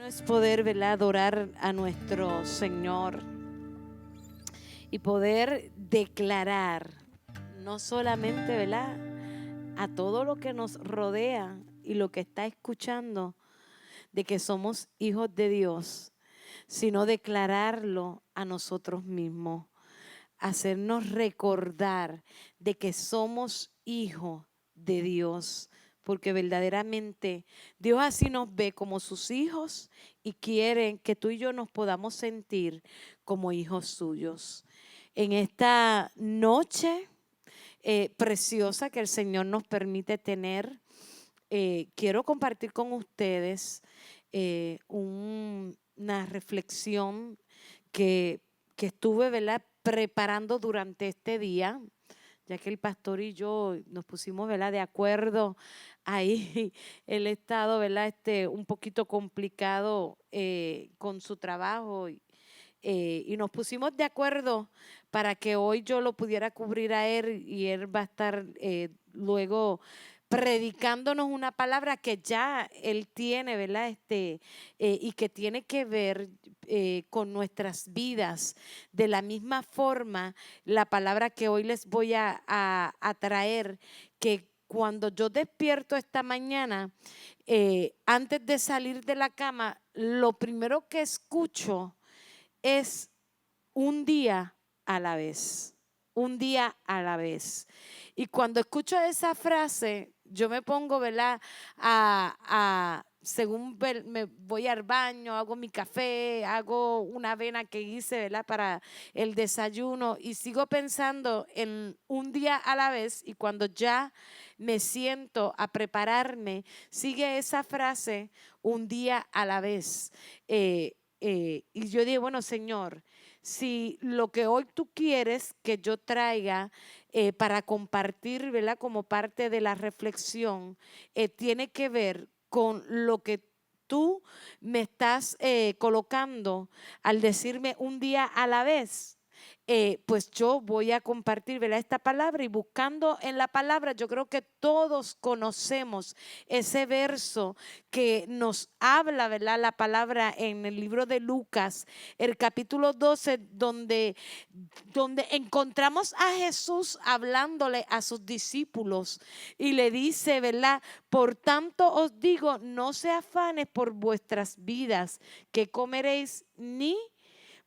es poder, ¿verdad?, adorar a nuestro Señor y poder declarar, no solamente, ¿verdad?, a todo lo que nos rodea y lo que está escuchando, de que somos hijos de Dios, sino declararlo a nosotros mismos, hacernos recordar de que somos hijos de Dios, porque verdaderamente Dios así nos ve como sus hijos y quiere que tú y yo nos podamos sentir como hijos suyos. En esta noche preciosa que el Señor nos permite tener, quiero compartir con ustedes una reflexión que estuve, ¿verdad?, preparando durante este día, ya que el pastor y yo nos pusimos, ¿verdad?, de acuerdo ahí. Él ha estado, ¿verdad?, un poquito complicado con su trabajo y nos pusimos de acuerdo para que hoy yo lo pudiera cubrir a él y él va a estar luego predicándonos una palabra que ya él tiene, ¿verdad? Y que tiene que ver con nuestras vidas. De la misma forma, la palabra que hoy les voy a traer, que cuando yo despierto esta mañana, antes de salir de la cama, lo primero que escucho es un día a la vez, un día a la vez. Y cuando escucho esa frase, yo me pongo, ¿verdad?, según me voy al baño, hago mi café, hago una avena que hice, ¿verdad?, para el desayuno y sigo pensando en un día a la vez, y cuando ya me siento a prepararme, sigue esa frase, un día a la vez. Y yo digo, bueno, Señor, si lo que hoy tú quieres que yo traiga para compartir, ¿verdad?, como parte de la reflexión, tiene que ver con lo que tú me estás colocando al decirme un día a la vez. Pues yo voy a compartir, ¿verdad?, esta palabra, y buscando en la palabra, yo creo que todos conocemos ese verso que nos habla, ¿verdad?, la palabra en el libro de Lucas, el capítulo 12, donde encontramos a Jesús hablándole a sus discípulos y le dice, ¿verdad?, por tanto os digo, no se afanes por vuestras vidas, que comeréis, ni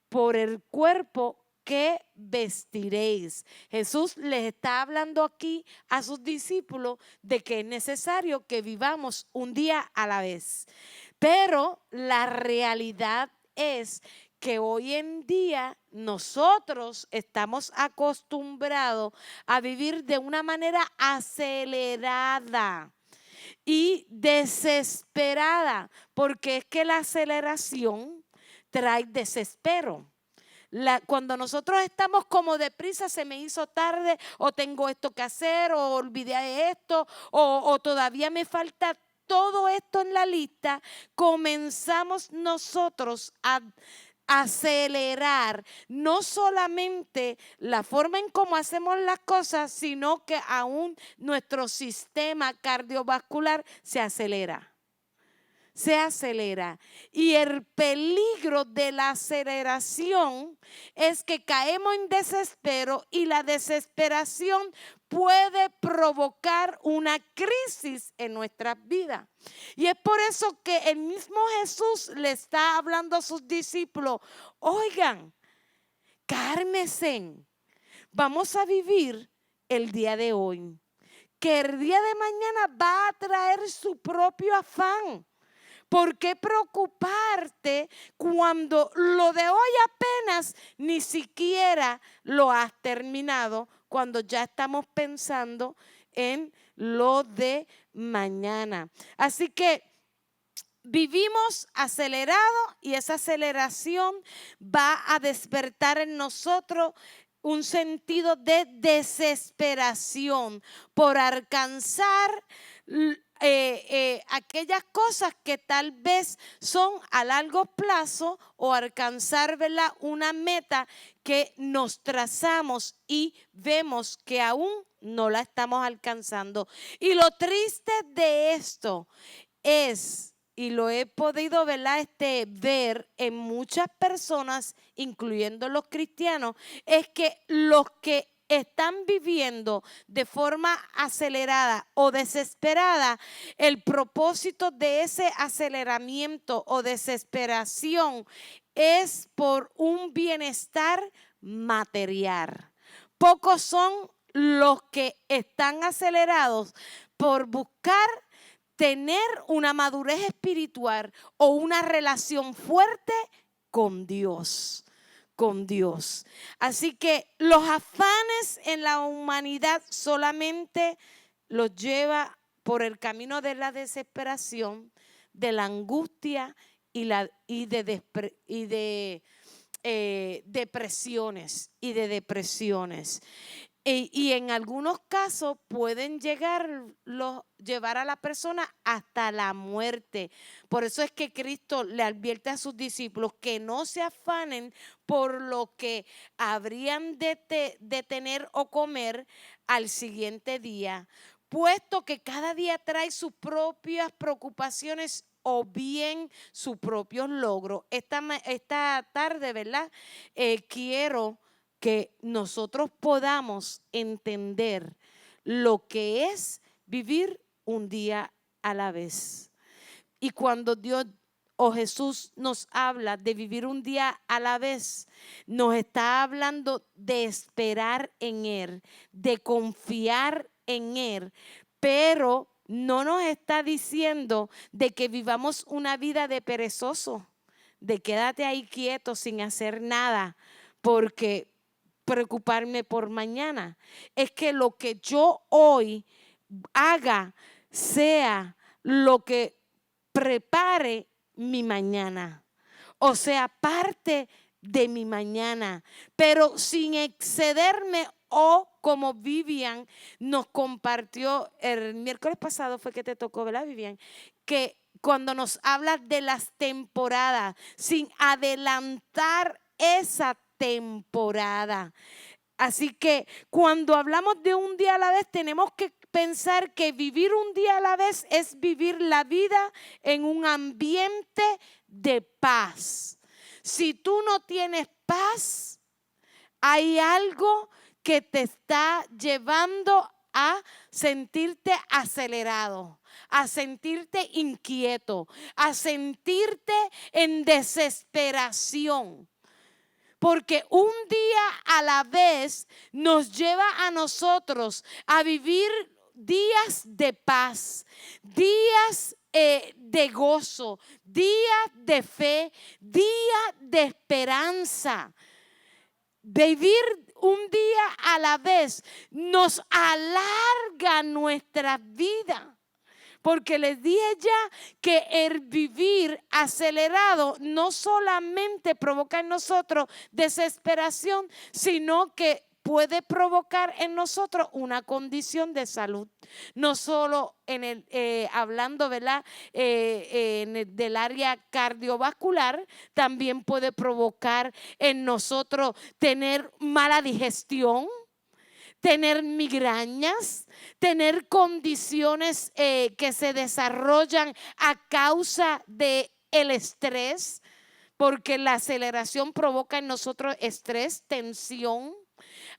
por el cuerpo que vestiréis. Jesús les está hablando aquí a sus discípulos de que es necesario que vivamos un día a la vez. Pero la realidad es que hoy en día nosotros estamos acostumbrados a vivir de una manera acelerada y desesperada, porque es que la aceleración trae desespero. Cuando nosotros estamos como deprisa, se me hizo tarde, o tengo esto que hacer, o olvidé esto, o todavía me falta todo esto en la lista, comenzamos nosotros a acelerar no solamente la forma en cómo hacemos las cosas, sino que aún nuestro sistema cardiovascular se acelera. Se acelera. Y el peligro de la aceleración es que caemos en desespero, y la desesperación puede provocar una crisis en nuestras vidas. Y es por eso que el mismo Jesús le está hablando a sus discípulos: oigan, cálmense, vamos a vivir el día de hoy, que el día de mañana va a traer su propio afán. ¿Por qué preocuparte cuando lo de hoy apenas ni siquiera lo has terminado, cuando ya estamos pensando en lo de mañana? Así que vivimos acelerado, y esa aceleración va a despertar en nosotros un sentido de desesperación por alcanzar aquellas cosas que tal vez son a largo plazo, o alcanzar, ¿verdad?, una meta que nos trazamos y vemos que aún no la estamos alcanzando. Y lo triste de esto es y lo he podido, ¿verdad? Ver en muchas personas, incluyendo los cristianos, es que los que están viviendo de forma acelerada o desesperada, el propósito de ese aceleramiento o desesperación es por un bienestar material. Pocos son los que están acelerados por buscar tener una madurez espiritual o una relación fuerte con Dios. Con Dios. Así que los afanes en la humanidad solamente los lleva por el camino de la desesperación, de la angustia y de depresiones y de depresiones. Y en algunos casos pueden llevar a la persona hasta la muerte. Por eso es que Cristo le advierte a sus discípulos que no se afanen por lo que habrían de tener o comer al siguiente día, puesto que cada día trae sus propias preocupaciones o bien sus propios logros. Esta tarde, ¿verdad? Quiero que nosotros podamos entender lo que es vivir un día a la vez. Y cuando Dios o Jesús nos habla de vivir un día a la vez, nos está hablando de esperar en Él, de confiar en Él, pero no nos está diciendo de que vivamos una vida de perezoso, de quédate ahí quieto sin hacer nada, porque preocuparme por mañana. Es que lo que yo hoy haga sea lo que prepare mi mañana. O sea, parte de mi mañana, pero sin excederme o como Vivian nos compartió el miércoles pasado, fue que te tocó, ¿verdad, Vivian? Que cuando nos habla de las temporadas, sin adelantar esa temporada. Así que cuando hablamos de un día a la vez, tenemos que pensar que vivir un día a la vez es vivir la vida en un ambiente de paz. Si tú no tienes paz, hay algo que te está llevando a sentirte acelerado, a sentirte inquieto, a sentirte en desesperación. Porque un día a la vez nos lleva a nosotros a vivir días de paz, días de gozo, días de fe, días de esperanza. Vivir un día a la vez nos alarga nuestra vida. Porque les dije ya que el vivir acelerado no solamente provoca en nosotros desesperación, sino que puede provocar en nosotros una condición de salud. No solo hablando, ¿verdad? Del área cardiovascular, también puede provocar en nosotros tener mala digestión, tener migrañas, tener condiciones que se desarrollan a causa del estrés, porque la aceleración provoca en nosotros estrés, tensión.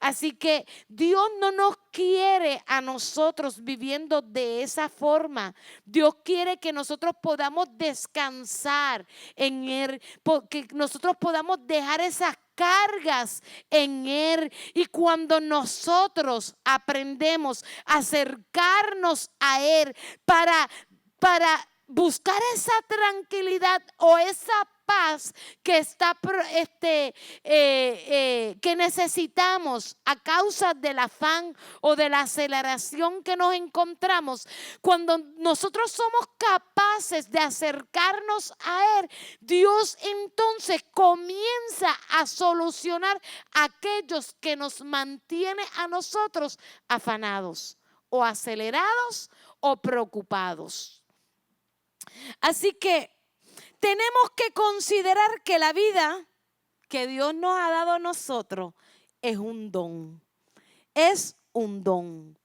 Así que Dios no nos quiere a nosotros viviendo de esa forma. Dios quiere que nosotros podamos descansar en Él, porque nosotros podamos dejar esas cargas en Él. Y cuando nosotros aprendemos a acercarnos a Él para buscar esa tranquilidad o esa paz que que necesitamos a causa del afán o de la aceleración que nos encontramos, cuando nosotros somos capaces de acercarnos a Él, Dios entonces comienza a solucionar aquellos que nos mantiene a nosotros afanados o acelerados o preocupados. Así que tenemos que considerar que la vida que Dios nos ha dado a nosotros es un don. Es un don.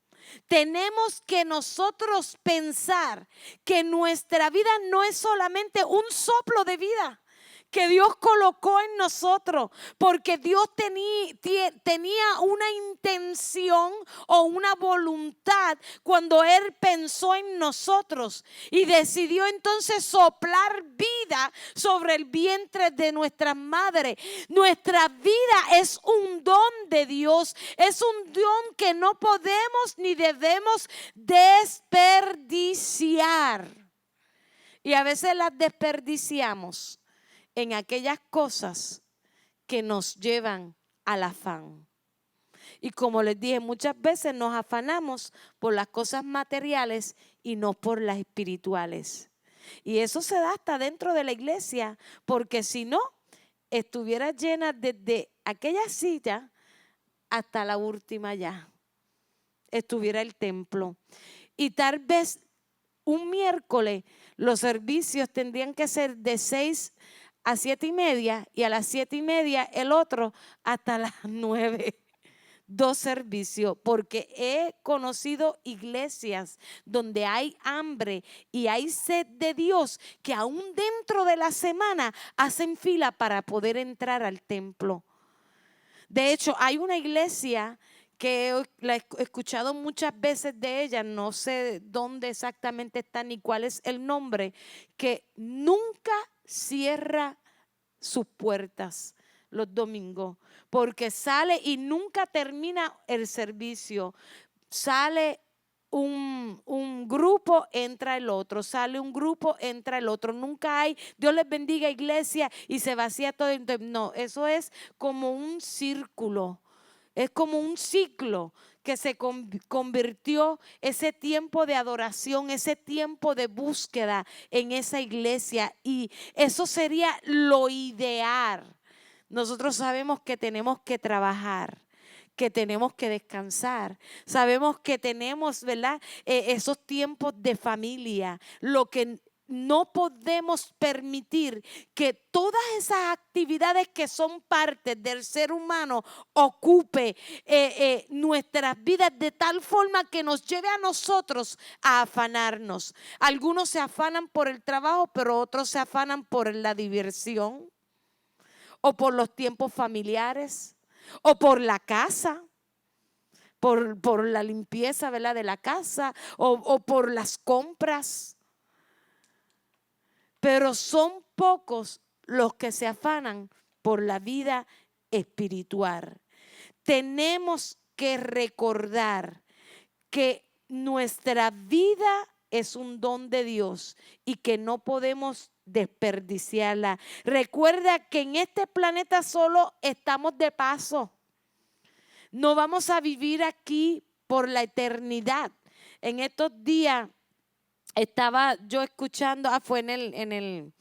Tenemos que nosotros pensar que nuestra vida no es solamente un soplo de vida que Dios colocó en nosotros, porque Dios tenía una intención o una voluntad cuando Él pensó en nosotros y decidió entonces soplar vida sobre el vientre de nuestras madres. Nuestra vida es un don de Dios, es un don que no podemos ni debemos desperdiciar. Y a veces las desperdiciamos en aquellas cosas que nos llevan al afán. Y como les dije, muchas veces nos afanamos por las cosas materiales y no por las espirituales. Y eso se da hasta dentro de la iglesia, porque si no, estuviera llena desde aquella silla hasta la última ya. Estuviera el templo. Y tal vez un miércoles los servicios tendrían que ser de 6 a 7:30 y a las 7:30 el otro hasta las 9. 2 servicios, porque he conocido iglesias donde hay hambre y hay sed de Dios, que aún dentro de la semana hacen fila para poder entrar al templo. De hecho, hay una iglesia que la he escuchado muchas veces de ella, no sé dónde exactamente está ni cuál es el nombre, que nunca cierra sus puertas los domingos, porque sale y nunca termina el servicio. Sale un grupo, entra el otro, sale un grupo, entra el otro. Nunca hay, Dios les bendiga iglesia, y se vacía todo. No, eso es como un círculo. Es como un ciclo que se convirtió ese tiempo de adoración, ese tiempo de búsqueda en esa iglesia. Y eso sería lo ideal. Nosotros sabemos que tenemos que trabajar, que tenemos que descansar. Sabemos que tenemos, ¿verdad? Esos tiempos de familia. Lo que no podemos permitir que todas esas actividades que son parte del ser humano ocupe nuestras vidas de tal forma que nos lleve a nosotros a afanarnos. Algunos se afanan por el trabajo, pero otros se afanan por la diversión o por los tiempos familiares o por la casa. Por la limpieza, ¿verdad?, de la casa o por las compras. Pero son pocos los que se afanan por la vida espiritual. Tenemos que recordar que nuestra vida es un don de Dios y que no podemos desperdiciarla. Recuerda que en este planeta solo estamos de paso. No vamos a vivir aquí por la eternidad. En estos días estaba yo escuchando, fue el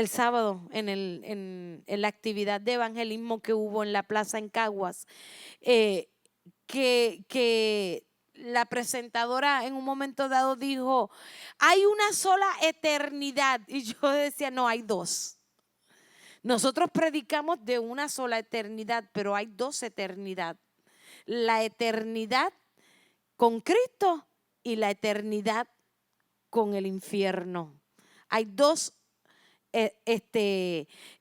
sábado, en la actividad de evangelismo que hubo en la plaza en Caguas, que la presentadora en un momento dado dijo, hay una sola eternidad. Y yo decía, no, hay dos. Nosotros predicamos de una sola eternidad, pero hay dos eternidades. La eternidad con Cristo y la eternidad con el infierno. Hay dos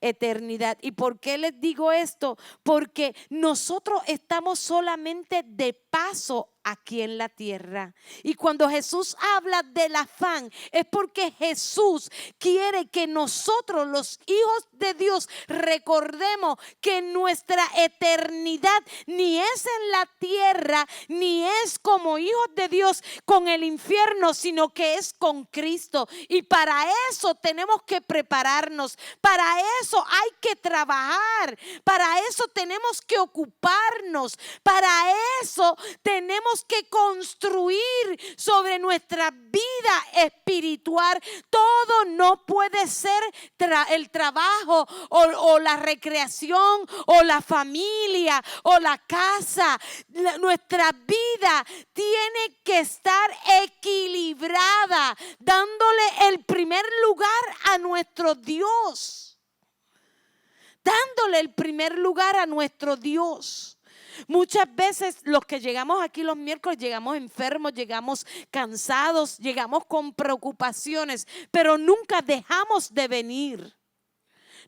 eternidad. ¿Y por qué les digo esto? Porque nosotros estamos solamente de paso aquí en la tierra. Y cuando Jesús habla del afán, es porque Jesús quiere que nosotros, los hijos de Dios, recordemos que nuestra eternidad ni es en la tierra, ni es como hijos de Dios con el infierno, sino que es con Cristo. Y para eso tenemos que prepararnos, para eso hay que trabajar, para eso tenemos que ocuparnos, para eso tenemos que construir sobre nuestra vida espiritual. Todo no puede ser el trabajo o la recreación o la familia o la casa. Nuestra vida tiene que estar equilibrada, dándole el primer lugar a nuestro Dios. Dándole el primer lugar a nuestro Dios. Muchas veces los que llegamos aquí los miércoles llegamos enfermos, llegamos cansados, llegamos con preocupaciones, pero nunca dejamos de venir.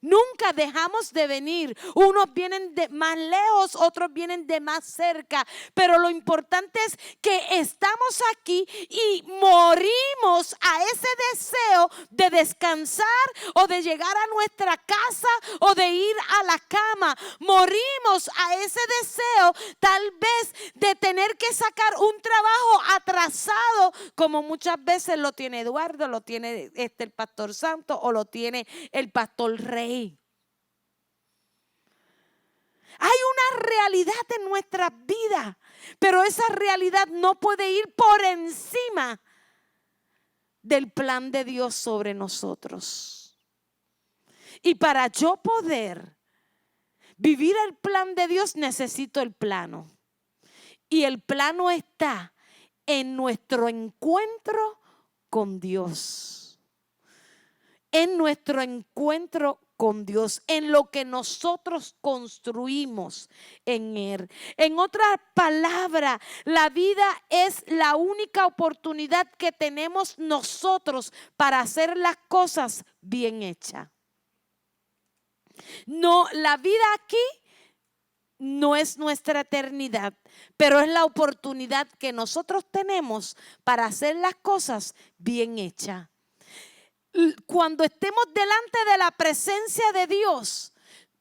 Nunca dejamos de venir. Unos vienen de más lejos, otros vienen de más cerca. Pero lo importante es que estamos aquí y morimos a ese deseo de descansar o de llegar a nuestra casa o de ir a la cama. Morimos a ese deseo tal vez de tener que sacar un trabajo atrasado, como muchas veces lo tiene Eduardo, lo tiene el pastor Santo o lo tiene el pastor Rey. Hay una realidad en nuestras vidas, pero esa realidad no puede ir por encima del plan de Dios sobre nosotros. Y para yo poder vivir el plan de Dios, necesito el plano. Y el plano está en nuestro encuentro con Dios. En nuestro encuentro con Dios, en lo que nosotros construimos en Él. En otras palabras, la vida es la única oportunidad que tenemos nosotros para hacer las cosas bien hechas. No, la vida aquí no es nuestra eternidad, pero es la oportunidad que nosotros tenemos para hacer las cosas bien hechas. Cuando estemos delante de la presencia de Dios,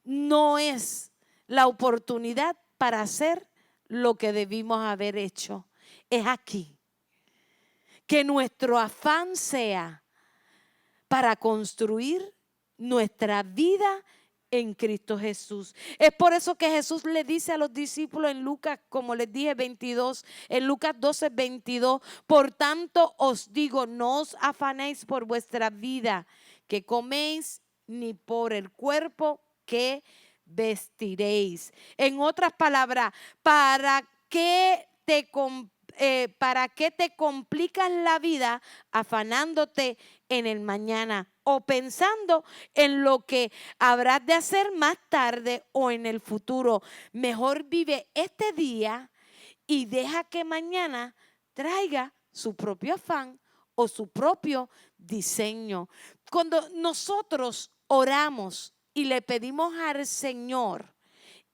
no es la oportunidad para hacer lo que debimos haber hecho. Es aquí. Que nuestro afán sea para construir nuestra vida en Cristo Jesús. Es por eso que Jesús le dice a los discípulos en Lucas, como les dije, 22, en Lucas 12, 22, por tanto os digo, no os afanéis por vuestra vida que coméis, ni por el cuerpo que vestiréis. En otras palabras, ¿para qué te complicas la vida afanándote en el mañana o pensando en lo que habrás de hacer más tarde o en el futuro? Mejor vive este día y deja que mañana traiga su propio afán o su propio diseño. Cuando nosotros oramos y le pedimos al Señor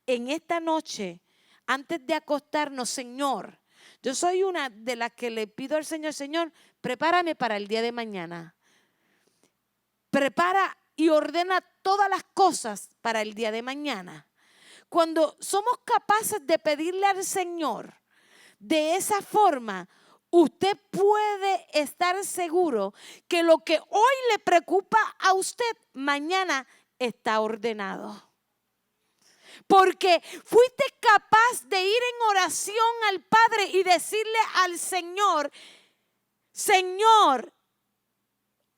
en esta noche, antes de acostarnos, Señor, yo soy una de las que le pido al Señor, Señor, prepárame para el día de mañana. Prepara y ordena todas las cosas para el día de mañana. Cuando somos capaces de pedirle al Señor de esa forma, usted puede estar seguro que lo que hoy le preocupa a usted, mañana está ordenado. Porque fuiste capaz de ir en oración al Padre y decirle al Señor, Señor,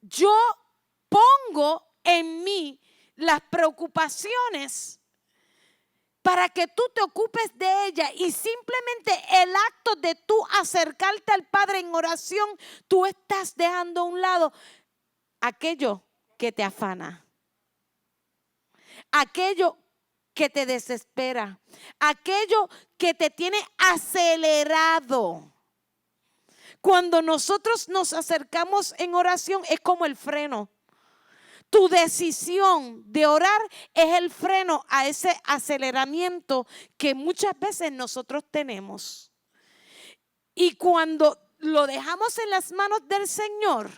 yo pongo en mí las preocupaciones para que tú te ocupes de ellas, y simplemente el acto de tú acercarte al Padre en oración, tú estás dejando a un lado aquello que te afana, aquello que te desespera, aquello que te tiene acelerado. Cuando nosotros nos acercamos en oración es como el freno. Tu decisión de orar es el freno a ese aceleramiento que muchas veces nosotros tenemos. Y cuando lo dejamos en las manos del Señor,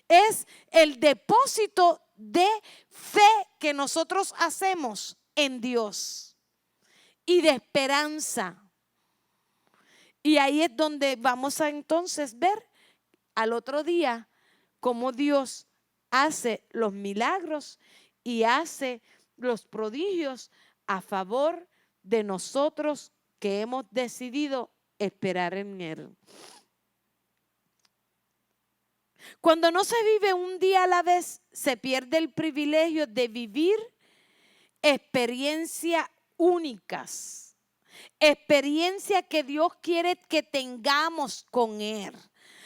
es el depósito de fe que nosotros hacemos en Dios y de esperanza. Y ahí es donde vamos a entonces ver al otro día cómo Dios hace los milagros y hace los prodigios a favor de nosotros que hemos decidido esperar en Él. Cuando no se vive un día a la vez, se pierde el privilegio de vivir experiencias únicas, experiencia que Dios quiere que tengamos con Él.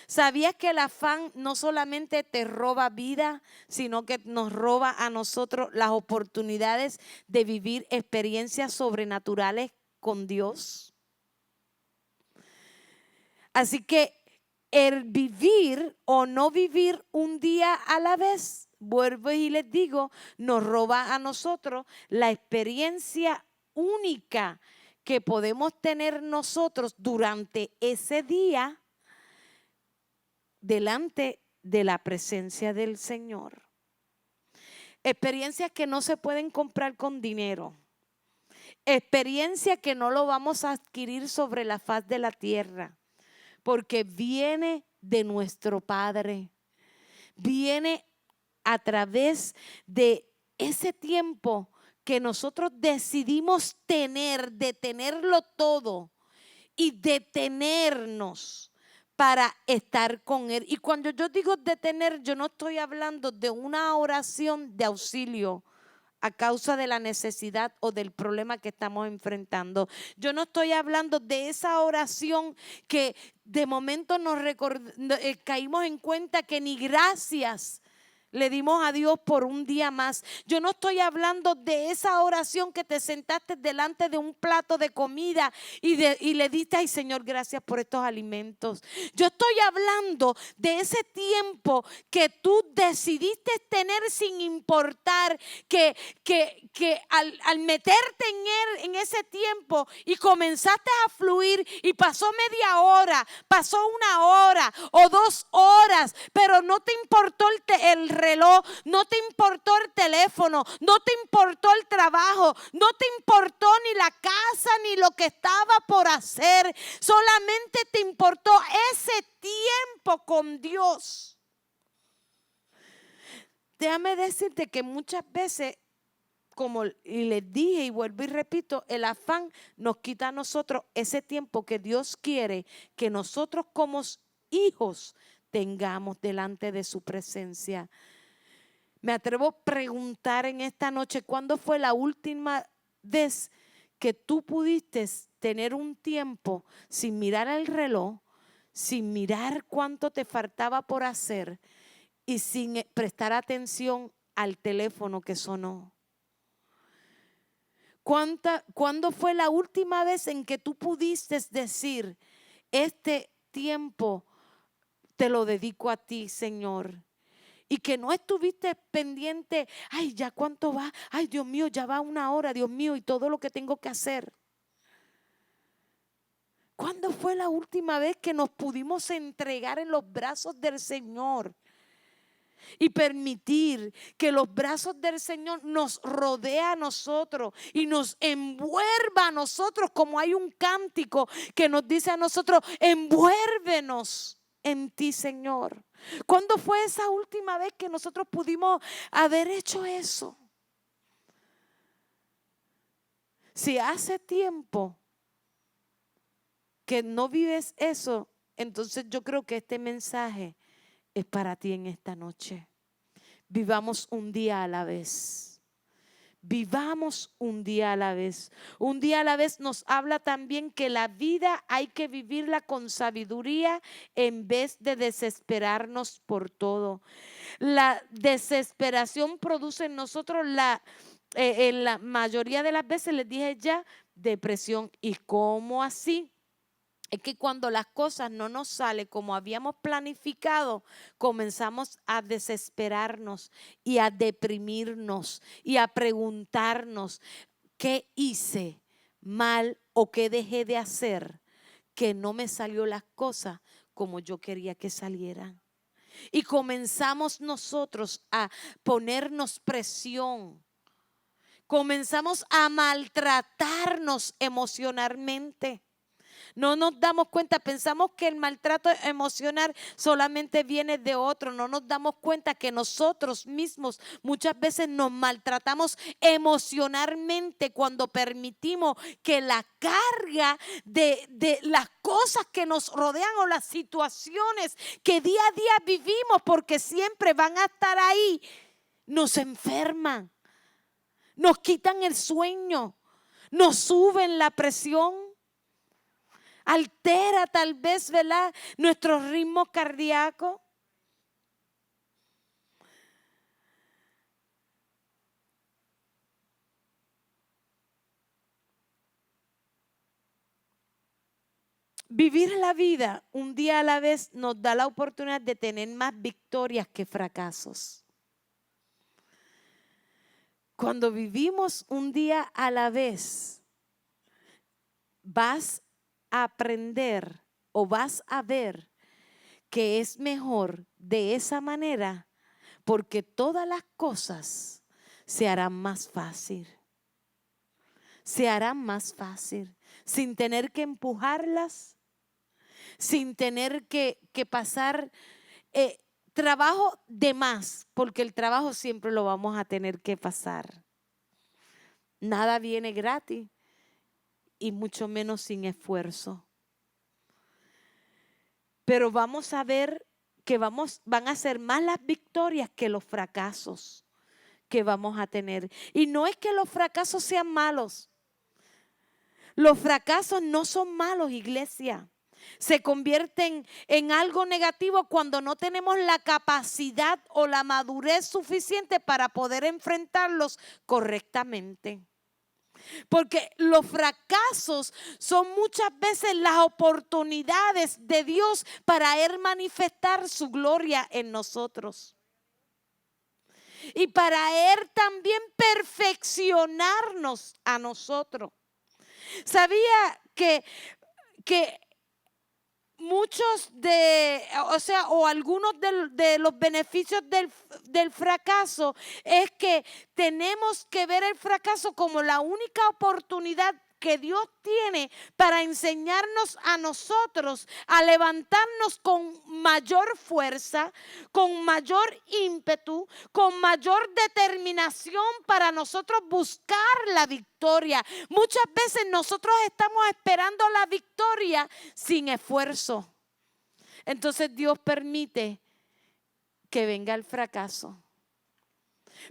¿Sabías que el afán no solamente te roba vida, sino que nos roba a nosotros las oportunidades de vivir experiencias sobrenaturales con Dios. Así que el vivir o no vivir un día a la vez, vuelvo y les digo, nos roba a nosotros la experiencia única que podemos tener nosotros durante ese día delante de la presencia del Señor. Experiencias que no se pueden comprar con dinero. Experiencia que no lo vamos a adquirir sobre la faz de la tierra, porque viene de nuestro Padre. Viene a través de ese tiempo que nosotros decidimos tener, de tenerlo todo y detenernos para estar con Él. Y cuando yo digo detener, yo no estoy hablando de una oración de auxilio a causa de la necesidad o del problema que estamos enfrentando. Yo no estoy hablando de esa oración que de momento nos caímos en cuenta que ni gracias le dimos a Dios por un día más. Yo no estoy hablando de esa oración que te sentaste delante de un plato de comida y le diste, ay Señor, gracias por estos alimentos. Yo estoy hablando de ese tiempo que tú decidiste tener sin importar que al meterte en ese tiempo y comenzaste a fluir y pasó media hora, pasó una hora o 2 horas, pero no te importó el reloj, no te importó el teléfono, no te importó el trabajo, no te importó ni la casa ni lo que estaba por hacer, solamente te importó ese tiempo con Dios. Déjame decirte que muchas veces, como les dije y vuelvo y repito, el afán nos quita a nosotros ese tiempo que Dios quiere que nosotros como hijos tengamos delante de su presencia. Me atrevo a preguntar en esta noche, ¿cuándo fue la última vez que tú pudiste tener un tiempo sin mirar el reloj, sin mirar cuánto te faltaba por hacer y sin prestar atención al teléfono que sonó? ¿Cuándo fue la última vez en que tú pudiste decir, este tiempo te lo dedico a ti, Señor? Y que no estuviste pendiente, ay, ya cuánto va, ay, Dios mío, ya va 1 hora, Dios mío, y todo lo que tengo que hacer. ¿Cuándo fue la última vez que nos pudimos entregar en los brazos del Señor? Y permitir que los brazos del Señor nos rodee a nosotros y nos envuelva a nosotros, como hay un cántico que nos dice a nosotros, envuélvenos en ti, Señor. ¿Cuándo fue esa última vez que nosotros pudimos haber hecho eso? Si hace tiempo que no vives eso, entonces yo creo que este mensaje es para ti en esta noche. Vivamos un día a la vez. Vivamos un día a la vez. Un día a la vez nos habla también que la vida hay que vivirla con sabiduría en vez de desesperarnos por todo. La desesperación produce en nosotros en la mayoría de las veces, les dije ya, depresión. ¿Y cómo así? Es que cuando las cosas no nos salen como habíamos planificado, comenzamos a desesperarnos y a deprimirnos y a preguntarnos, ¿qué hice mal o qué dejé de hacer que no me salió las cosas como yo quería que salieran? Y comenzamos nosotros a ponernos presión. Comenzamos a maltratarnos emocionalmente. No nos damos cuenta, pensamos que el maltrato emocional solamente viene de otro. No nos damos cuenta que nosotros mismos muchas veces nos maltratamos emocionalmente cuando permitimos que la carga de las cosas que nos rodean o las situaciones que día a día vivimos, porque siempre van a estar ahí, nos enferman, nos quitan el sueño, nos suben la presión. Altera tal vez, ¿verdad?, nuestro ritmo cardíaco. Vivir la vida un día a la vez nos da la oportunidad de tener más victorias que fracasos. Cuando vivimos un día a la vez, vas a aprender o vas a ver que es mejor de esa manera, porque todas las cosas se harán más fácil. Se harán más fácil, sin tener que empujarlas, sin tener que pasar trabajo de más, porque el trabajo siempre lo vamos a tener que pasar. Nada viene gratis y mucho menos sin esfuerzo. Pero vamos a ver que van a ser más las victorias que los fracasos que vamos a tener. Y no es que los fracasos sean malos. Los fracasos no son malos, iglesia. Se convierten en algo negativo cuando no tenemos la capacidad o la madurez suficiente para poder enfrentarlos correctamente. Porque los fracasos son muchas veces las oportunidades de Dios para Él manifestar su gloria en nosotros. Y para Él también perfeccionarnos a nosotros. ¿Sabía que muchos o algunos de los beneficios del fracaso es que tenemos que ver el fracaso como la única oportunidad que Dios tiene para enseñarnos a nosotros a levantarnos con mayor fuerza, con mayor ímpetu, con mayor determinación para nosotros buscar la victoria? Muchas veces nosotros estamos esperando la victoria sin esfuerzo. Entonces Dios permite que venga el fracaso.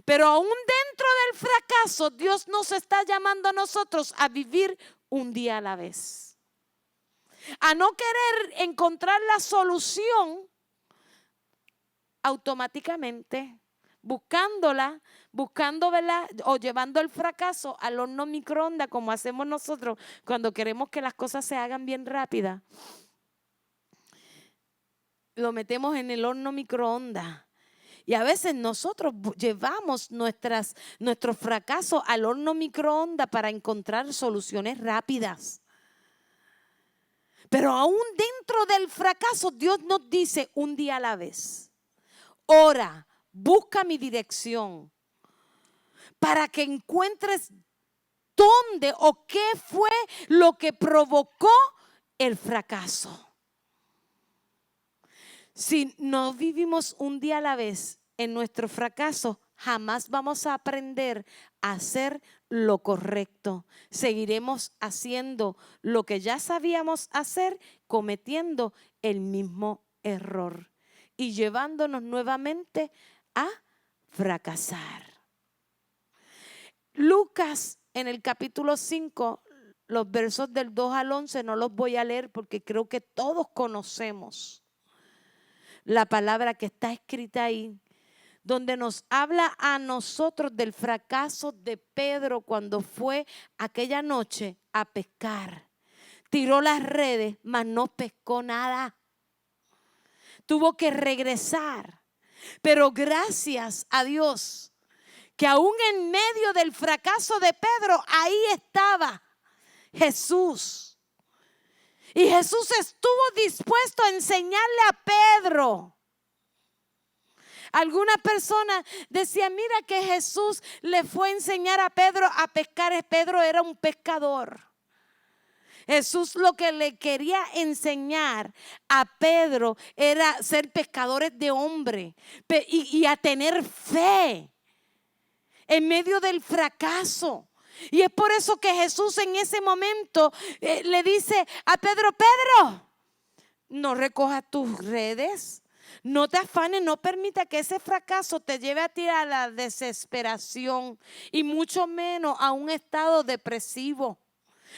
Pero aún dentro del fracaso, Dios nos está llamando a nosotros a vivir un día a la vez. A no querer encontrar la solución automáticamente, buscándola, ¿verdad? O llevando el fracaso al horno microondas, como hacemos nosotros cuando queremos que las cosas se hagan bien rápidas. Lo metemos en el horno microondas. Y a veces nosotros llevamos nuestros fracasos al horno microondas para encontrar soluciones rápidas. Pero aún dentro del fracaso, Dios nos dice un día a la vez. Ora, busca mi dirección para que encuentres dónde o qué fue lo que provocó el fracaso. Si no vivimos un día a la vez en nuestro fracaso, jamás vamos a aprender a hacer lo correcto. Seguiremos haciendo lo que ya sabíamos hacer, cometiendo el mismo error y llevándonos nuevamente a fracasar. Lucas, en el capítulo 5, los versos del 2 al 11, no los voy a leer porque creo que todos conocemos la palabra que está escrita ahí, donde nos habla a nosotros del fracaso de Pedro cuando fue aquella noche a pescar. Tiró las redes, mas no pescó nada. Tuvo que regresar. Pero gracias a Dios, que aún en medio del fracaso de Pedro, ahí estaba Jesús. Y Jesús estuvo dispuesto a enseñarle a Pedro. Algunas personas decían, mira que Jesús le fue a enseñar a Pedro a pescar. Pedro era un pescador. Jesús lo que le quería enseñar a Pedro era ser pescadores de hombre y a tener fe en medio del fracaso. Y es por eso que Jesús en ese momento le dice a Pedro, Pedro, no recojas tus redes, no te afanes, no permita que ese fracaso te lleve a ti a la desesperación y mucho menos a un estado depresivo.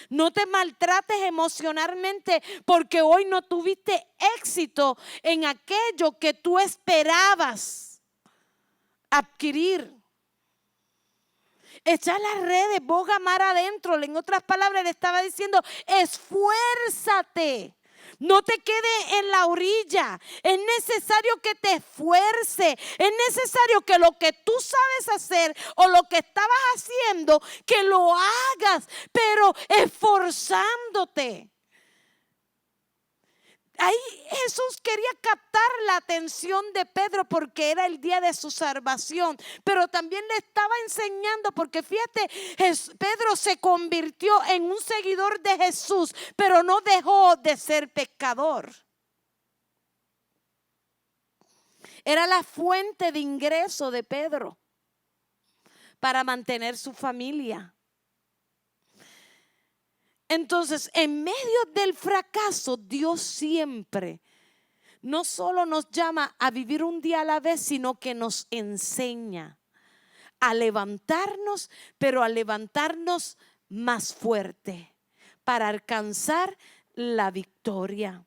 No te maltrates emocionalmente porque hoy no tuviste éxito en aquello que tú esperabas adquirir. Echar las redes, boga mar adentro. En otras palabras, le estaba diciendo, esfuérzate No te quede en la orilla. Es necesario que te esfuerces. Es necesario que lo que tú sabes hacer o lo que estabas haciendo, que lo hagas, pero esforzándote. Ahí Jesús quería captar la atención de Pedro porque era el día de su salvación, pero también le estaba enseñando porque fíjate, Pedro se convirtió en un seguidor de Jesús, pero no dejó de ser pecador. Era la fuente de ingreso de Pedro para mantener su familia. Entonces, en medio del fracaso, Dios siempre no solo nos llama a vivir un día a la vez, sino que nos enseña a levantarnos, pero a levantarnos más fuerte para alcanzar la victoria.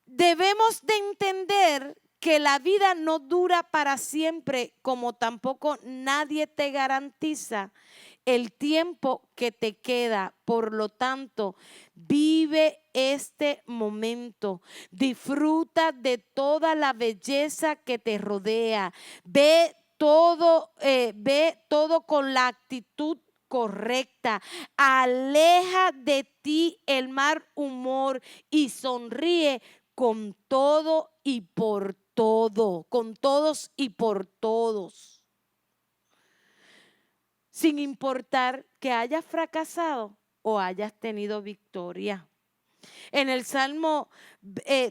Debemos de entender que la vida no dura para siempre, como tampoco nadie te garantiza el tiempo que te queda. Por lo tanto, vive este momento, disfruta de toda la belleza que te rodea, ve todo con la actitud correcta, aleja de ti el mal humor y sonríe con todo y por todo, con todos y por todos. Sin importar que hayas fracasado o hayas tenido victoria. En el Salmo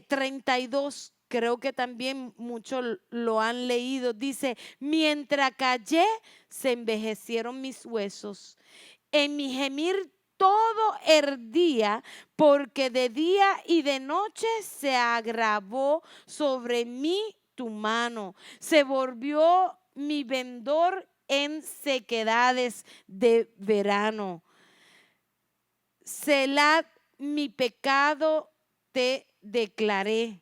32, creo que también muchos lo han leído, dice: mientras callé, se envejecieron mis huesos. En mi gemir todo el día, porque de día y de noche se agravó sobre mí tu mano. Se volvió mi vendor en sequedades de verano. Selah, mi pecado te declaré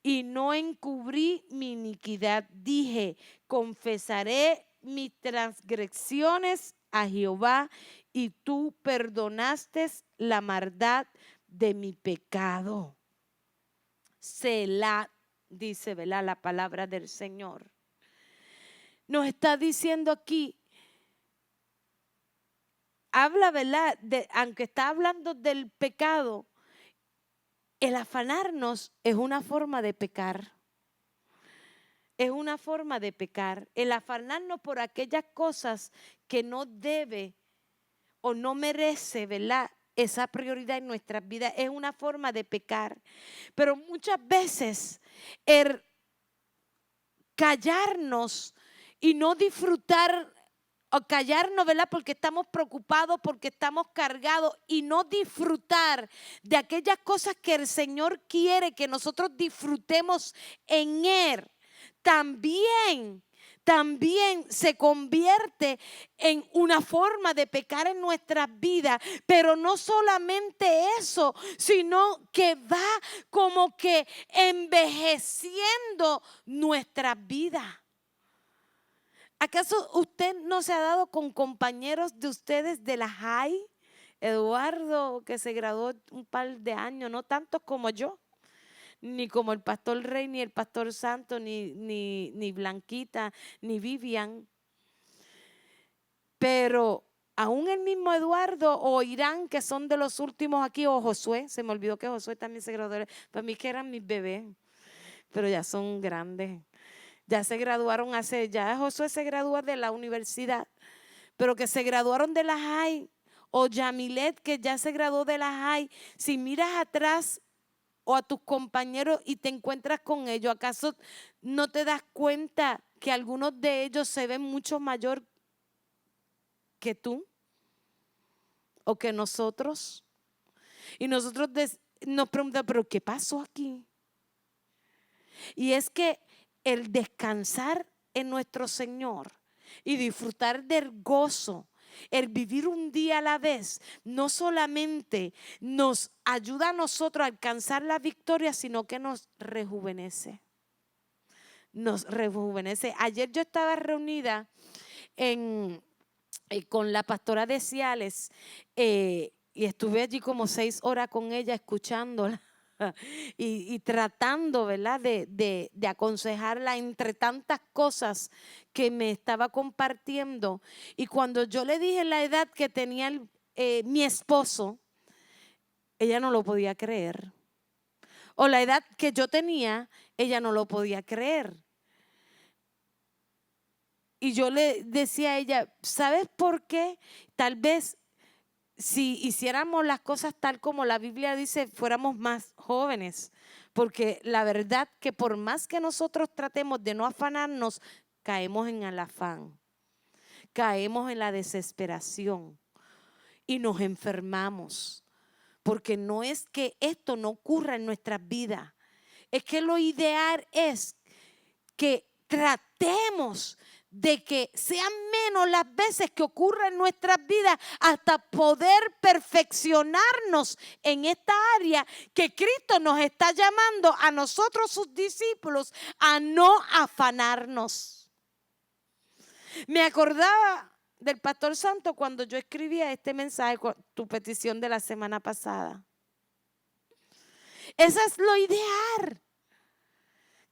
y no encubrí mi iniquidad. Dije: confesaré mis transgresiones a Jehová, y tú perdonaste la maldad de mi pecado. Selah, dice, ¿verdad?, la palabra del Señor. Nos está diciendo aquí, habla, ¿verdad?, aunque está hablando del pecado, el afanarnos es una forma de pecar. Es una forma de pecar. El afanarnos por aquellas cosas que no debe o no merece, ¿verdad?, esa prioridad en nuestras vidas, es una forma de pecar. Pero muchas veces el callarnos y no disfrutar, o callarnos, ¿verdad?, porque estamos preocupados, porque estamos cargados, y no disfrutar de aquellas cosas que el Señor quiere que nosotros disfrutemos en Él, también se convierte en una forma de pecar en nuestras vidas. Pero no solamente eso, sino que va como que envejeciendo nuestras vidas. ¿Acaso usted no se ha dado con compañeros de ustedes de la high? Eduardo, que se graduó un par de años, no tantos como yo, ni como el pastor Rey, ni el pastor Santo, ni Blanquita, ni Vivian. Pero aún el mismo Eduardo o Irán, que son de los últimos aquí, o Josué, se me olvidó que Josué también se graduó. Para mí que eran mis bebés, pero ya son grandes. Ya se graduaron ya Josué se gradúa de la universidad, pero que se graduaron de la high, o Yamilet, que ya se graduó de la high. Si miras atrás o a tus compañeros y te encuentras con ellos, ¿acaso no te das cuenta que algunos de ellos se ven mucho mayor que tú o que nosotros? Y nosotros nos preguntamos, ¿pero qué pasó aquí? Y es que el descansar en nuestro Señor y disfrutar del gozo, el vivir un día a la vez, no solamente nos ayuda a nosotros a alcanzar la victoria, sino que nos rejuvenece. Nos rejuvenece. Ayer yo estaba reunida con la pastora de Ciales, Y estuve allí como 6 horas con ella escuchándola y tratando, ¿verdad?, de aconsejarla entre tantas cosas que me estaba compartiendo. Y cuando yo le dije la edad que tenía mi esposo, ella no lo podía creer. O la edad que yo tenía, ella no lo podía creer. Y yo le decía a ella, ¿sabes por qué? Tal vez si hiciéramos las cosas tal como la Biblia dice, fuéramos más jóvenes. Porque la verdad que por más que nosotros tratemos de no afanarnos, caemos en el afán, caemos en la desesperación y nos enfermamos. Porque no es que esto no ocurra en nuestras vidas, es que lo ideal es que tratemos de que sean menos las veces que ocurra en nuestras vidas hasta poder perfeccionarnos en esta área que Cristo nos está llamando a nosotros, sus discípulos, a no afanarnos. Me acordaba del Pastor Santo cuando yo escribía este mensaje, tu petición de la semana pasada. Eso es lo ideal,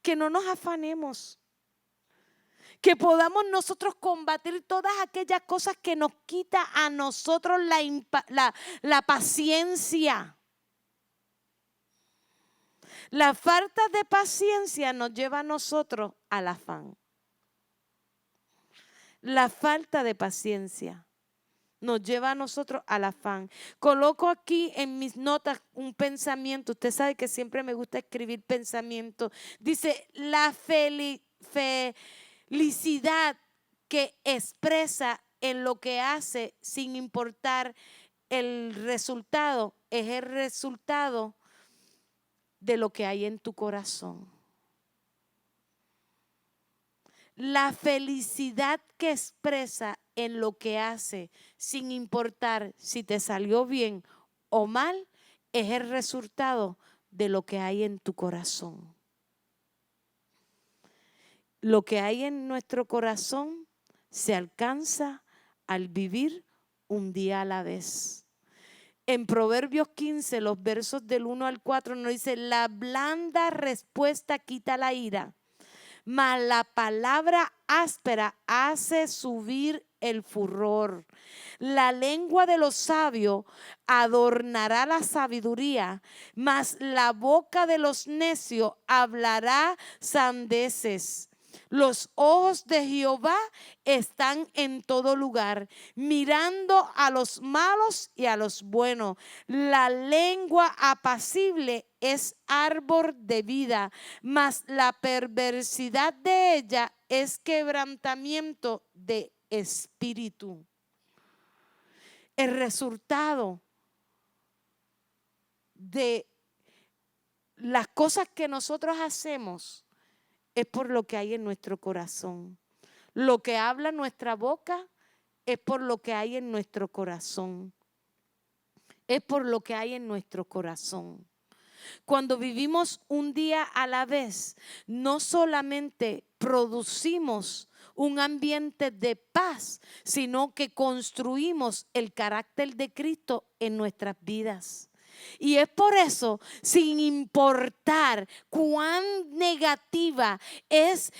que no nos afanemos. Que podamos nosotros combatir todas aquellas cosas que nos quita a nosotros la paciencia. La falta de paciencia nos lleva a nosotros al afán. La falta de paciencia nos lleva a nosotros al afán. Coloco aquí en mis notas un pensamiento. Usted sabe que siempre me gusta escribir pensamientos. Dice, la felicidad que expresa en lo que hace sin importar el resultado es el resultado de lo que hay en tu corazón. La felicidad que expresa en lo que hace sin importar si te salió bien o mal es el resultado de lo que hay en tu corazón. Lo que hay en nuestro corazón se alcanza al vivir un día a la vez. En Proverbios 15, los versos del 1 al 4 nos dice, la blanda respuesta quita la ira, mas la palabra áspera hace subir el furor. La lengua de los sabios adornará la sabiduría, mas la boca de los necios hablará sandeces. Los ojos de Jehová están en todo lugar, mirando a los malos y a los buenos. La lengua apacible es árbol de vida, mas la perversidad de ella es quebrantamiento de espíritu. El resultado de las cosas que nosotros hacemos es por lo que hay en nuestro corazón. Lo que habla nuestra boca es por lo que hay en nuestro corazón. Es por lo que hay en nuestro corazón. Cuando vivimos un día a la vez, no solamente producimos un ambiente de paz, sino que construimos el carácter de Cristo en nuestras vidas. Y es por eso, sin importar cuán negativa es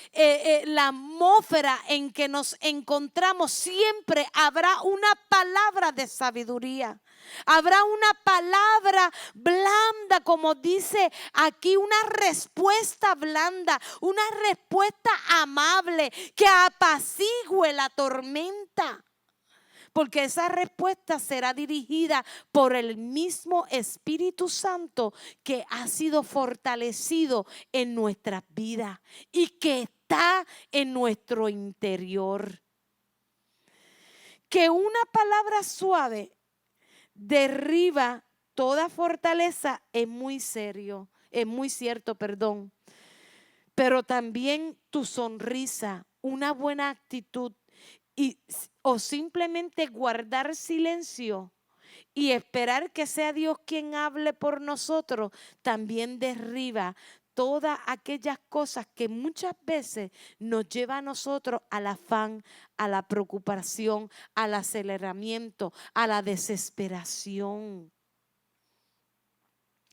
la atmósfera en que nos encontramos, siempre habrá una palabra de sabiduría. Habrá una palabra blanda, como dice aquí, una respuesta blanda, una respuesta amable que apacigüe la tormenta. Porque esa respuesta será dirigida por el mismo Espíritu Santo que ha sido fortalecido en nuestras vidas y que está en nuestro interior. Que una palabra suave derriba toda fortaleza es muy serio, es muy cierto, perdón. Pero también tu sonrisa, una buena actitud o simplemente guardar silencio y esperar que sea Dios quien hable por nosotros, también derriba todas aquellas cosas que muchas veces nos lleva a nosotros al afán, a la preocupación, al aceleramiento, a la desesperación.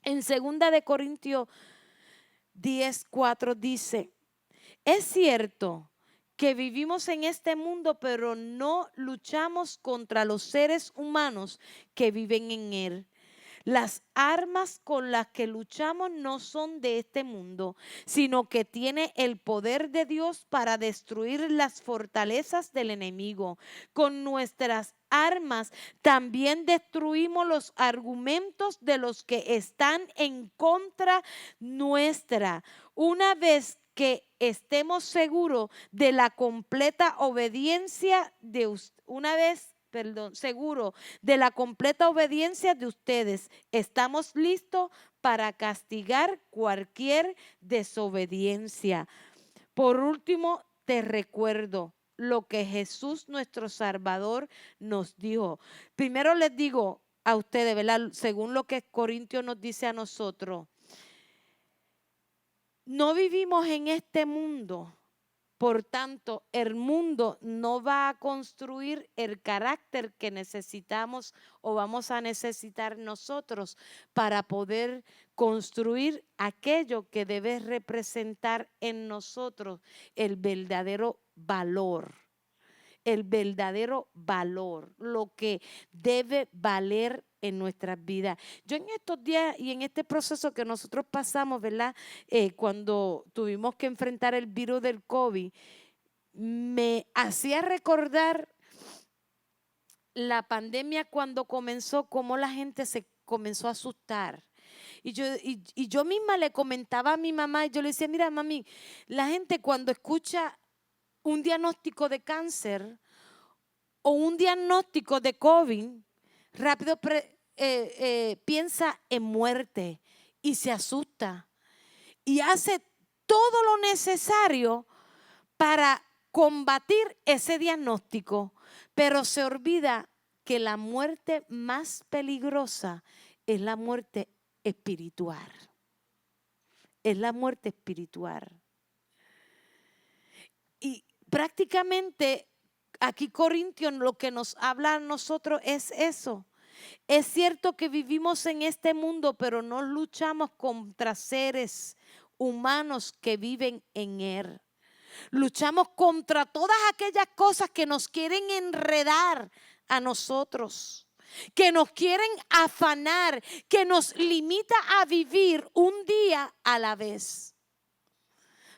En 2 Corintios 10:4 dice: es cierto que vivimos en este mundo, pero no luchamos contra los seres humanos que viven en él. Las armas con las que luchamos no son de este mundo, sino que tiene el poder de Dios para destruir las fortalezas del enemigo. Con nuestras armas también destruimos los argumentos de los que están en contra nuestra. Una vez que estemos seguros de la completa obediencia de seguro de la completa obediencia de ustedes, estamos listos para castigar cualquier desobediencia. Por último, te recuerdo lo que Jesús nuestro Salvador nos dijo. Primero les digo a ustedes, ¿verdad? Según lo que Corintios nos dice a nosotros, no vivimos en este mundo. Por tanto, el mundo no va a construir el carácter que necesitamos o vamos a necesitar nosotros para poder construir aquello que debe representar en nosotros el verdadero valor. El verdadero valor, lo que debe valer en nuestras vidas. Yo en estos días y en este proceso que nosotros pasamos, ¿verdad? Cuando tuvimos que enfrentar el virus del COVID, me hacía recordar la pandemia cuando comenzó, cómo la gente se comenzó a asustar. Y yo misma le comentaba a mi mamá, y yo le decía: mira, mami, la gente cuando escucha un diagnóstico de cáncer o un diagnóstico de COVID, rápido piensa en muerte y se asusta y hace todo lo necesario para combatir ese diagnóstico, pero se olvida que la muerte más peligrosa es la muerte espiritual. Es la muerte espiritual. Y prácticamente aquí Corintios lo que nos habla a nosotros es eso. Es cierto que vivimos en este mundo, pero no luchamos contra seres humanos que viven en él. Luchamos contra todas aquellas cosas que nos quieren enredar a nosotros, que nos quieren afanar, que nos limita a vivir un día a la vez,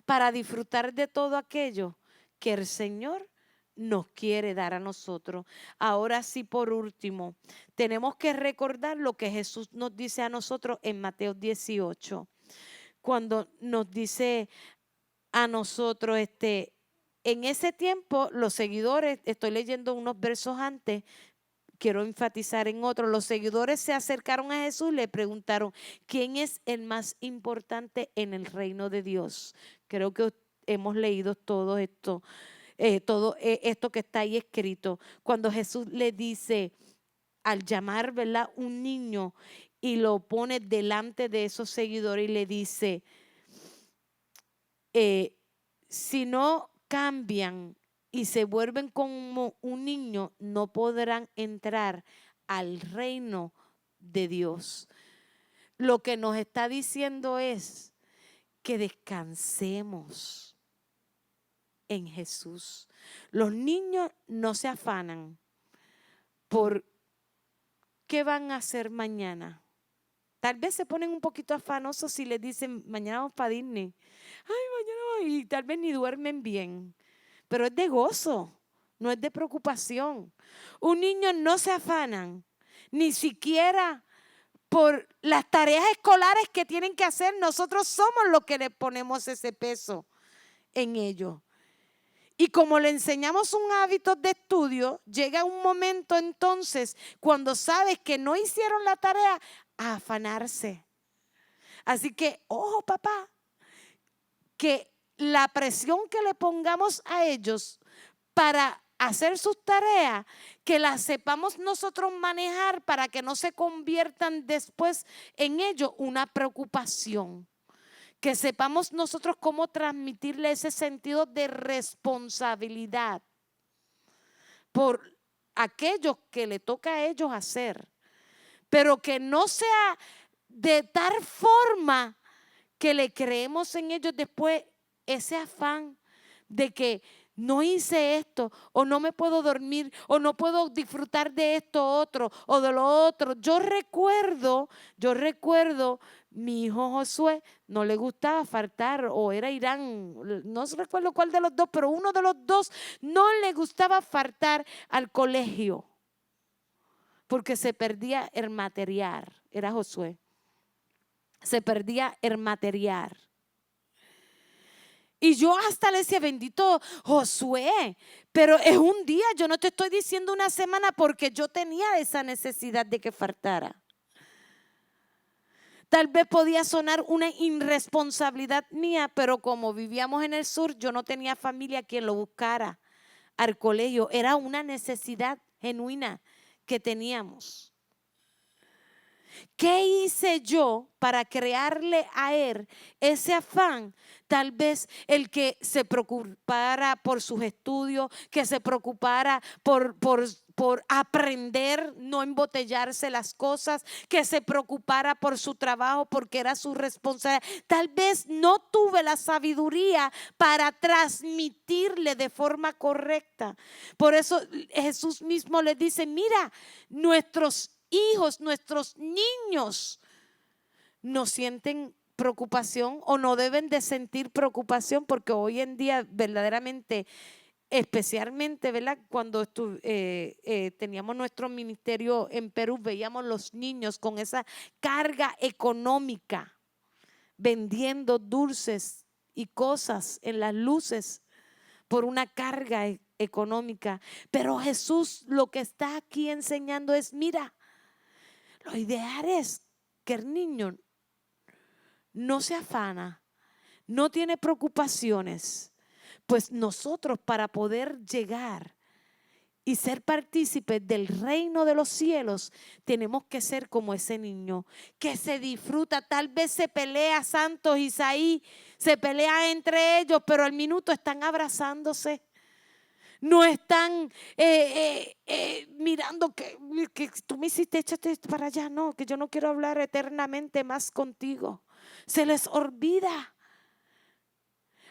para disfrutar de todo aquello que el Señor nos quiere dar a nosotros. Ahora sí, por último, tenemos que recordar lo que Jesús nos dice a nosotros en Mateo 18, cuando nos dice a nosotros, en ese tiempo los seguidores, estoy leyendo unos versos antes, quiero enfatizar en otro, los seguidores se acercaron a Jesús y le preguntaron: ¿quién es el más importante en el reino de Dios? Creo que hemos leído todo esto que está ahí escrito. Cuando Jesús le dice, al llamar, ¿verdad?, un niño y lo pone delante de esos seguidores y le dice: si no cambian y se vuelven como un niño, no podrán entrar al reino de Dios. Lo que nos está diciendo es que descansemos en Jesús. Los niños no se afanan por qué van a hacer mañana. Tal vez se ponen un poquito afanosos si les dicen: mañana vamos para Disney. Ay, mañana vamos. Y tal vez ni duermen bien. Pero es de gozo, no es de preocupación. Un niño no se afanan ni siquiera por las tareas escolares que tienen que hacer. Nosotros somos los que le ponemos ese peso en ellos. Y como le enseñamos un hábito de estudio, llega un momento entonces cuando sabes que no hicieron la tarea, a afanarse. Así que, ojo, papá, que la presión que le pongamos a ellos para hacer sus tareas, que las sepamos nosotros manejar para que no se conviertan después en ello una preocupación. Que sepamos nosotros cómo transmitirle ese sentido de responsabilidad por aquello que le toca a ellos hacer, pero que no sea de tal forma que le creemos en ellos después ese afán de que no hice esto, o no me puedo dormir, o no puedo disfrutar de esto otro, o de lo otro. Yo recuerdo, mi hijo Josué no le gustaba faltar, o era Irán, no recuerdo cuál de los dos, pero uno de los dos no le gustaba faltar al colegio, porque se perdía el material. Era Josué. Se perdía el material. Y yo hasta le decía, bendito Josué, pero es un día, yo no te estoy diciendo una semana, porque yo tenía esa necesidad de que faltara. Tal vez podía sonar una irresponsabilidad mía, pero como vivíamos en el sur, yo no tenía familia quien lo buscara al colegio. Era una necesidad genuina que teníamos. ¿Qué hice yo para crearle a él ese afán? Tal vez el que se preocupara por sus estudios, que se preocupara por aprender, no embotellarse las cosas, que se preocupara por su trabajo porque era su responsabilidad. Tal vez no tuve la sabiduría para transmitirle de forma correcta. Por eso Jesús mismo le dice, mira, nuestros hijos, nuestros niños no sienten preocupación o no deben de sentir preocupación, porque hoy en día verdaderamente, especialmente, ¿verdad? Cuando teníamos nuestro ministerio en Perú, veíamos los niños con esa carga económica, vendiendo dulces y cosas en las luces por una carga económica. Pero Jesús lo que está aquí enseñando es, mira, lo ideal es que el niño no se afana, no tiene preocupaciones, pues nosotros, para poder llegar y ser partícipes del reino de los cielos, tenemos que ser como ese niño que se disfruta. Tal vez se pelea Santos, Isaí, se pelea entre ellos, pero al minuto están abrazándose. No están mirando que tú me hiciste, échate para allá. No, que yo no quiero hablar eternamente más contigo. Se les olvida.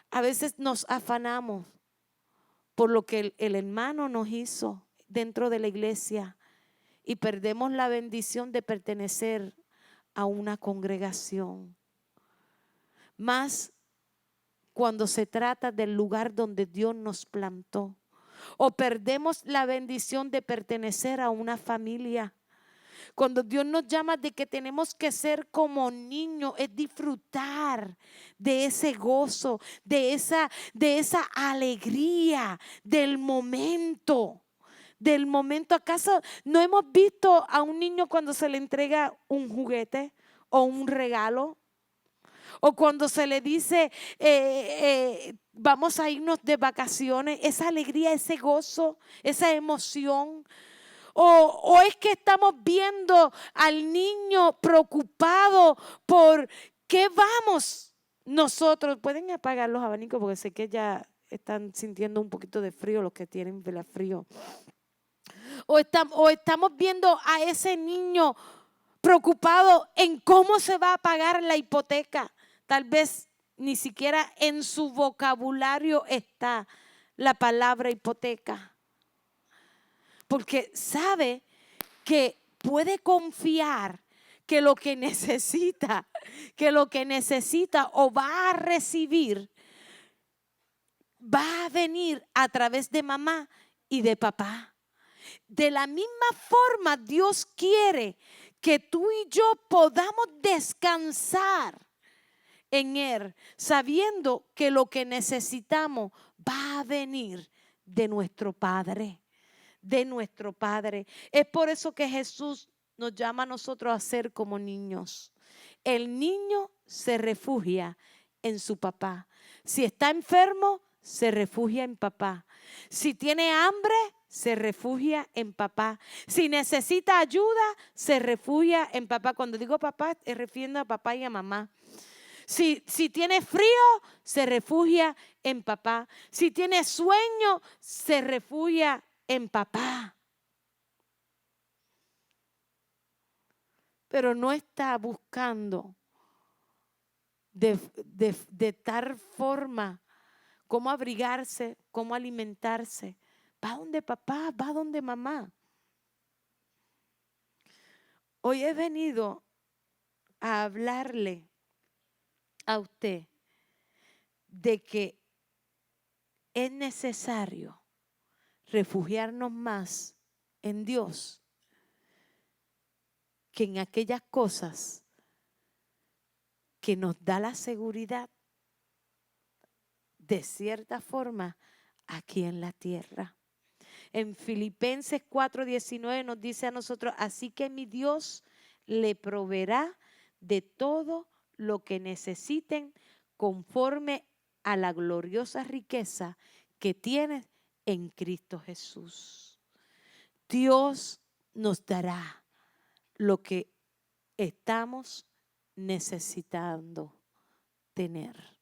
A veces nos afanamos por lo que el hermano nos hizo dentro de la iglesia y perdemos la bendición de pertenecer a una congregación. Más cuando se trata del lugar donde Dios nos plantó. O perdemos la bendición de pertenecer a una familia. Cuando Dios nos llama de que tenemos que ser como niños, es disfrutar de ese gozo, de esa alegría del momento. Del momento. ¿Acaso no hemos visto a un niño cuando se le entrega un juguete o un regalo? O cuando se le dice vamos a irnos de vacaciones, esa alegría, ese gozo, esa emoción. O es que estamos viendo al niño preocupado por qué vamos nosotros. Pueden apagar los abanicos porque sé que ya están sintiendo un poquito de frío los que tienen frío. O estamos viendo a ese niño preocupado en cómo se va a pagar la hipoteca. Tal vez ni siquiera en su vocabulario está la palabra hipoteca. Porque sabe que puede confiar que lo que necesita o va a recibir, va a venir a través de mamá y de papá. De la misma forma, Dios quiere que tú y yo podamos descansar en Él, sabiendo que lo que necesitamos va a venir de nuestro Padre. De nuestro Padre. Es por eso que Jesús nos llama a nosotros a ser como niños. El niño se refugia en su papá. Si está enfermo, se refugia en papá. Si tiene hambre, se refugia en papá. Si necesita ayuda, se refugia en papá. Cuando digo papá, me refiero a papá y a mamá. Si tiene frío, se refugia en papá. Si tiene sueño, se refugia en papá. Pero no está buscando de tal forma cómo abrigarse, cómo alimentarse. Va donde papá, va donde mamá. Hoy he venido a hablarle a usted de que es necesario refugiarnos más en Dios que en aquellas cosas que nos da la seguridad de cierta forma aquí en la tierra. En Filipenses 4:19 nos dice a nosotros, así que mi Dios le proveerá de todo lo que necesiten conforme a la gloriosa riqueza que tiene en Cristo Jesús. Dios nos dará lo que estamos necesitando tener.